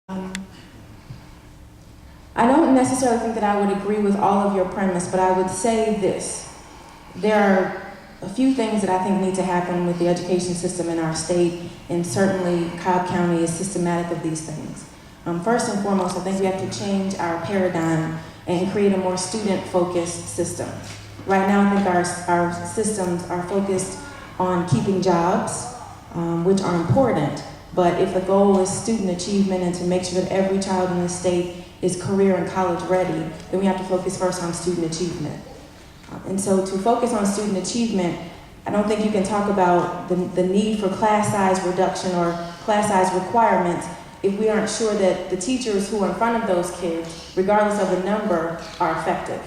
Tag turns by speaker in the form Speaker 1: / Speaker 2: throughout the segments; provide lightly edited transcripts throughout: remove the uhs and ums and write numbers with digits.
Speaker 1: I don't necessarily think that I would agree with all of your premise, but I would say this. There are a few things that I think need to happen with the education system in our state, and certainly Cobb County is systematic of these things. First and foremost, I think we have to change our paradigm and create a more student-focused system. Right now, I think our systems are focused on keeping jobs, which are important, but if the goal is student achievement and to make sure that every child in the state is career and college ready, then we have to focus first on student achievement. And so to focus on student achievement, I don't think you can talk about the need for class size reduction or class size requirements if we aren't sure that the teachers who are in front of those kids, regardless of the number, are effective.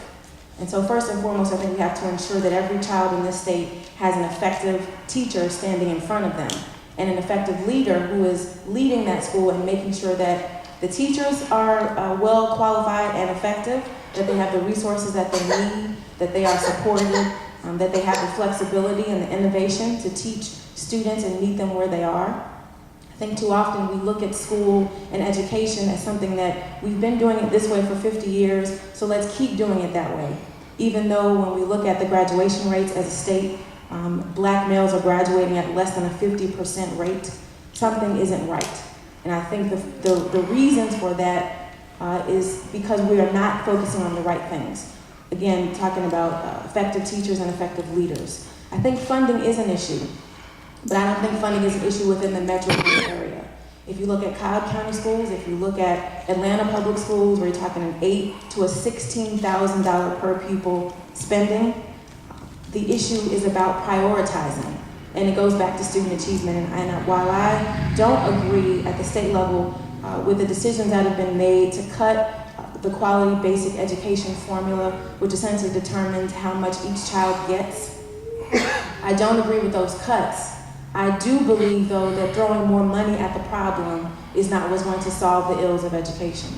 Speaker 1: And so first and foremost, I think we have to ensure that every child in this state has an effective teacher standing in front of them and an effective leader who is leading that school and making sure that the teachers are well qualified and effective, that they have the resources that they need, that they are supported, that they have the flexibility and the innovation to teach students and meet them where they are. I think too often we look at school and education as something that we've been doing it this way for 50 years, so let's keep doing it that way. Even though when we look at the graduation rates as a state, black males are graduating at less than a 50% rate, something isn't right. And I think the reasons for that is because we are not focusing on the right things. Again, talking about effective teachers and effective leaders. I think funding is an issue, but I don't think funding is an issue within the metro area. If you look at Cobb County schools, if you look at Atlanta public schools, where you're talking an $8,000 to a $16,000 per pupil spending, the issue is about prioritizing. And it goes back to student achievement. And while I don't agree at the state level with the decisions that have been made to cut the quality basic education formula, which essentially determines how much each child gets, I don't agree with those cuts. I do believe, though, that throwing more money at the problem is not what's going to solve the ills of education.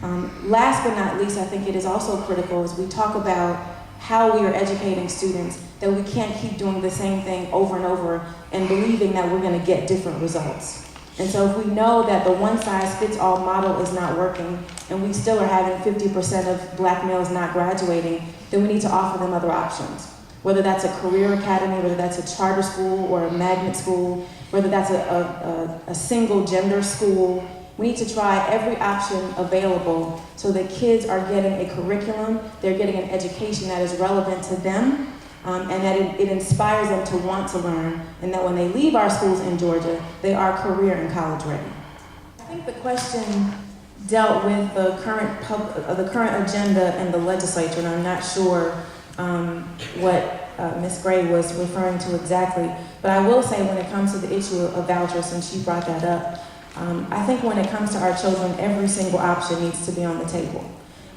Speaker 1: Last but not least, I think it is also critical as we talk about how we are educating students, that we can't keep doing the same thing over and over and believing that we're going to get different results. And so if we know that the one-size-fits-all model is not working and we still are having 50% of black males not graduating, then we need to offer them other options. Whether that's a career academy, whether that's a charter school or a magnet school, whether that's a single gender school, we need to try every option available so that kids are getting a curriculum, they're getting an education that is relevant to them, and that it inspires them to want to learn, and that when they leave our schools in Georgia, they are career and college ready. I think the question dealt with the current agenda in the legislature, and I'm not sure what Ms. Gray was referring to exactly, but I will say when it comes to the issue of vouchers, since she brought that up, I think when it comes to our children, every single option needs to be on the table.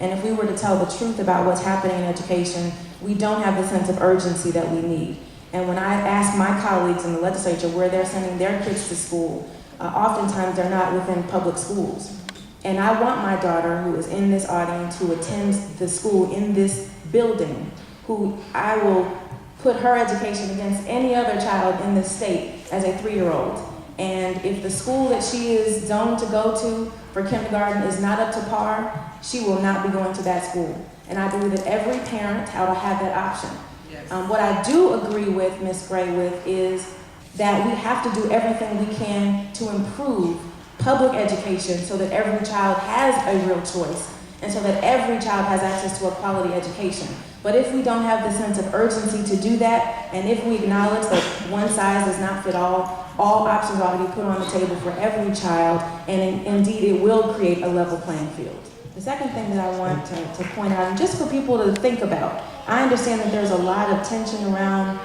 Speaker 1: And if we were to tell the truth about what's happening in education, we don't have the sense of urgency that we need. And when I ask my colleagues in the legislature where they're sending their kids to school, oftentimes they're not within public schools. And I want my daughter, who is in this audience, who attends the school in this building, who I will put her education against any other child in this state as a 3-year-old. And if the school that she is zoned to go to for kindergarten is not up to par, she will not be going to that school. And I believe that every parent ought to have that option. Yes. What I do agree with Ms. Gray with is that we have to do everything we can to improve public education so that every child has a real choice and so that every child has access to a quality education. But if we don't have the sense of urgency to do that, and if we acknowledge that one size does not fit all options ought to be put on the table for every child, and indeed it will create a level playing field. The second thing that I want to point out, and just for people to think about, I understand that there's a lot of tension around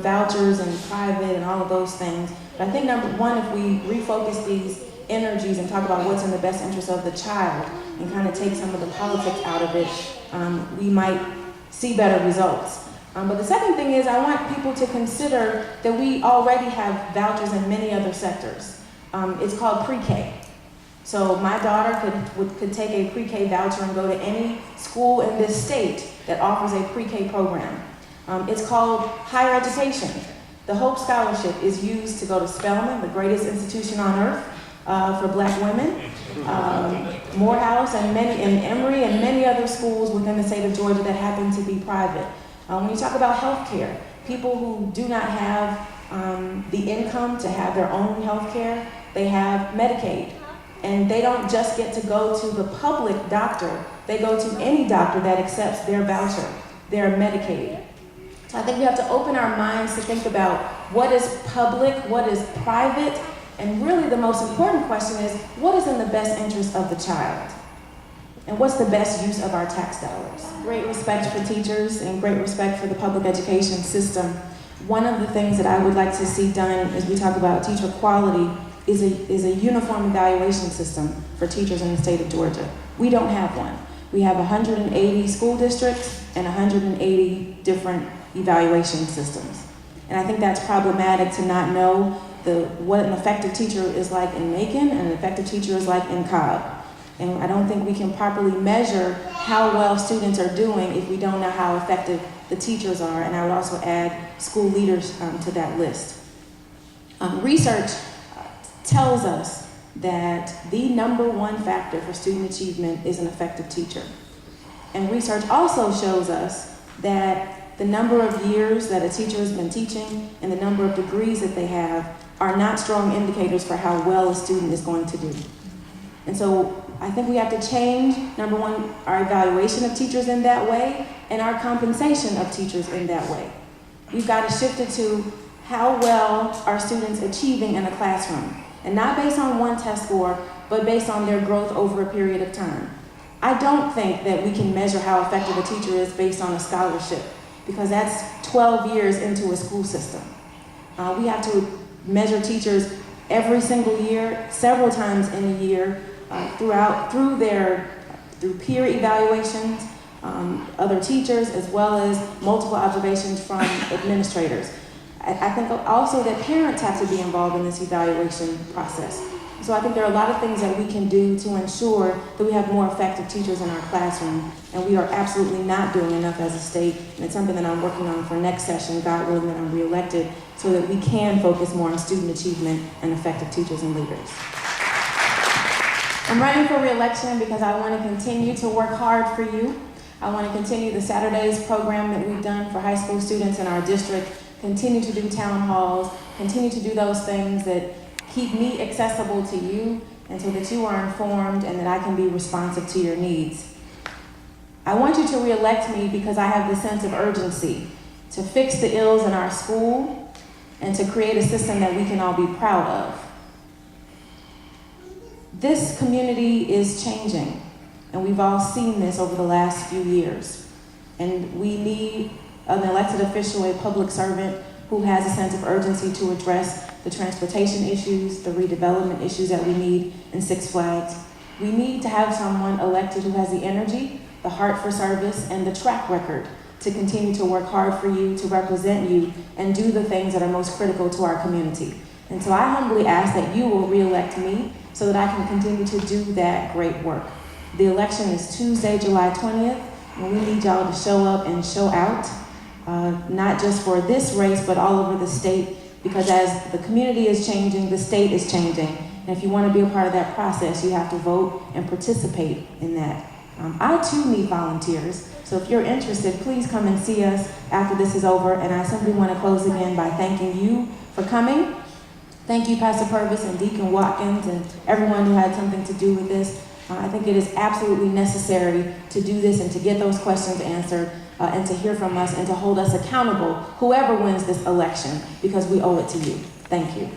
Speaker 1: vouchers and private and all of those things, but I think number one, if we refocus these energies and talk about what's in the best interest of the child and kind of take some of the politics out of it, we might see better results. But the second thing is I want people to consider that we already have vouchers in many other sectors. It's called pre-K. So my daughter could take a pre-K voucher and go to any school in this state that offers a pre-K program. It's called higher education. The Hope Scholarship is used to go to Spelman, the greatest institution on earth, for Black women. Morehouse and Emory and many other schools within the state of Georgia that happen to be private. When you talk about health care, people who do not have the income to have their own health care, they have Medicaid. And they don't just get to go to the public doctor, they go to any doctor that accepts their voucher, their Medicaid. So I think we have to open our minds to think about what is public, what is private, and really the most important question is, what is in the best interest of the child? And what's the best use of our tax dollars? Great respect for teachers and great respect for the public education system. One of the things that I would like to see done as we talk about teacher quality is a uniform evaluation system for teachers in the state of Georgia. We don't have one. We have 180 school districts and 180 different evaluation systems. And I think that's problematic to not know what an effective teacher is like in Macon and an effective teacher is like in Cobb. And I don't think we can properly measure how well students are doing if we don't know how effective the teachers are. And I would also add school leaders to that list. Research tells us that the number one factor for student achievement is an effective teacher. And research also shows us that the number of years that a teacher has been teaching and the number of degrees that they have are not strong indicators for how well a student is going to do. And so I think we have to change, number one, our evaluation of teachers in that way and our compensation of teachers in that way. We've got to shift it to how well are students achieving in a classroom, and not based on one test score, but based on their growth over a period of time. I don't think that we can measure how effective a teacher is based on a scholarship, because that's 12 years into a school system. We have to measure teachers every single year, several times in a year, through peer evaluations, other teachers, as well as multiple observations from administrators. I think also that parents have to be involved in this evaluation process. So I think there are a lot of things that we can do to ensure that we have more effective teachers in our classroom, and we are absolutely not doing enough as a state, and it's something that I'm working on for next session, God willing that I'm reelected, so that we can focus more on student achievement and effective teachers and leaders. I'm running for re-election because I want to continue to work hard for you. I want to continue the Saturdays program that we've done for high school students in our district, continue to do town halls, continue to do those things that keep me accessible to you, and so that you are informed and that I can be responsive to your needs. I want you to re-elect me because I have the sense of urgency to fix the ills in our school and to create a system that we can all be proud of. This community is changing, and we've all seen this over the last few years. And we need an elected official, a public servant, who has a sense of urgency to address the transportation issues, the redevelopment issues that we need in Six Flags. We need to have someone elected who has the energy, the heart for service, and the track record to continue to work hard for you, to represent you, and do the things that are most critical to our community. And so I humbly ask that you will re-elect me so that I can continue to do that great work. The election is Tuesday, July 20th, and we need y'all to show up and show out, not just for this race, but all over the state, because as the community is changing, the state is changing. And if you want to be a part of that process, you have to vote and participate in that. I too need volunteers, so if you're interested, please come and see us after this is over. And I simply want to close again by thanking you for coming. Thank you, Pastor Purvis and Deacon Watkins and everyone who had something to do with this. I think it is absolutely necessary to do this and to get those questions answered and to hear from us and to hold us accountable, whoever wins this election, because we owe it to you. Thank you.